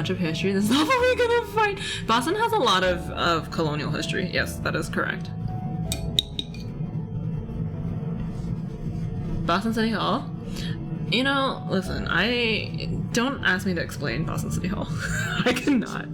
bunch of history. This is all we're gonna fight. Boston has a lot of colonial history. Yes, that is correct. Boston City Hall. You know, listen, don't ask me to explain Boston City Hall. I cannot.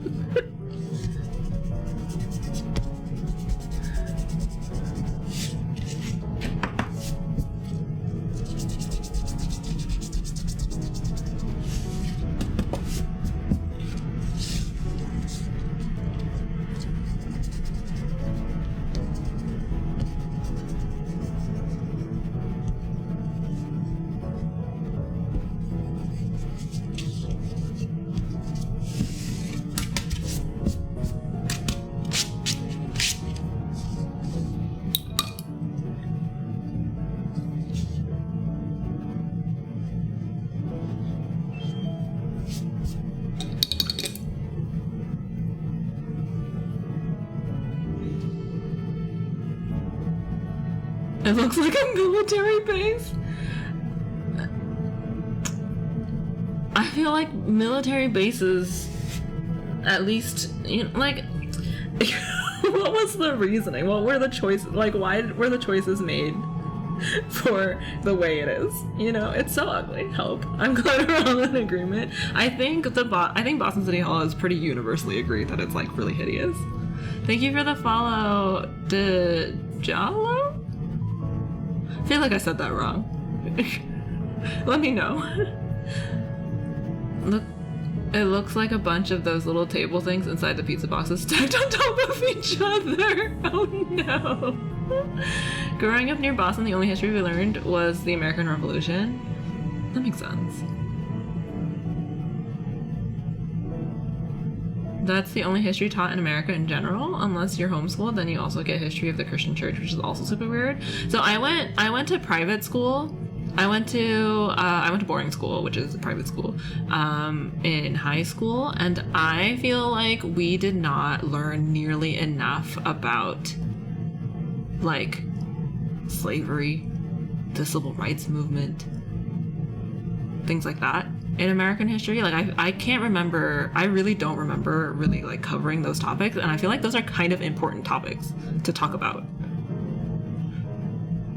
It looks like a military base. I feel like military bases, at least, you know, like, what was the reasoning? What were the choices? Like, why were the choices made for the way it is? You know, it's so ugly. Help. I'm glad we're all in agreement. I think Boston City Hall is pretty universally agreed that it's like really hideous. Thank you for the follow, DeJalo? I feel like I said that wrong. Let me know. Look, it looks like a bunch of those little table things inside the pizza boxes stacked on top of each other. Oh no. Growing up near Boston, the only history we learned was the American Revolution. That makes sense. That's the only history taught in America in general, unless you're homeschooled. Then you also get history of the Christian church, which is also super weird. So I went to private school. I went to boarding school, which is a private school, in high school, and I feel like we did not learn nearly enough about like slavery, the civil rights movement, things like that. In American history, like I can't remember, I really don't remember really like covering those topics, and I feel like those are kind of important topics to talk about.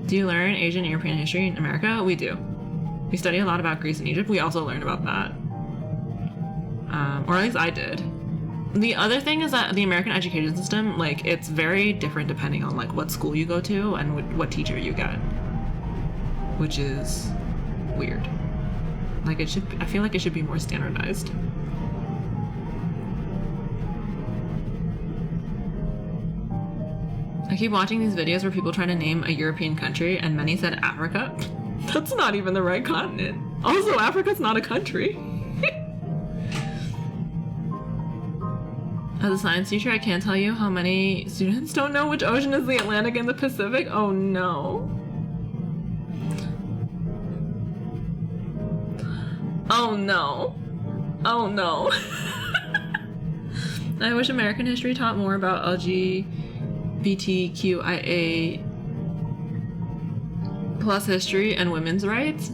Do you learn Asian and European history in America? We do. We study a lot about Greece and Egypt. We also learn about that. Or at least I did. The other thing is that the American education system, like, it's very different depending on like what school you go to and what teacher you get, which is weird. Like I feel like it should be more standardized. I keep watching these videos where people try to name a European country and many said Africa. That's not even the right continent. Also, Africa's not a country. As a science teacher, I can't tell you how many students don't know which ocean is the Atlantic and the Pacific. Oh no. Oh no. Oh no. I wish American history taught more about LGBTQIA plus history and women's rights.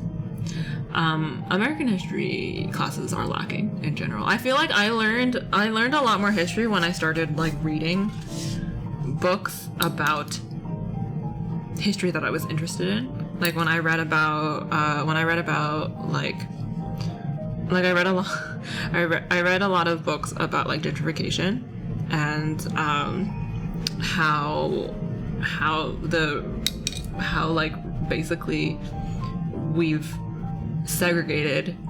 American history classes are lacking in general. I feel like I learned a lot more history when I started like reading books about history that I was interested in. Like when I read about I read a lot of books about like gentrification and how like basically we've segregated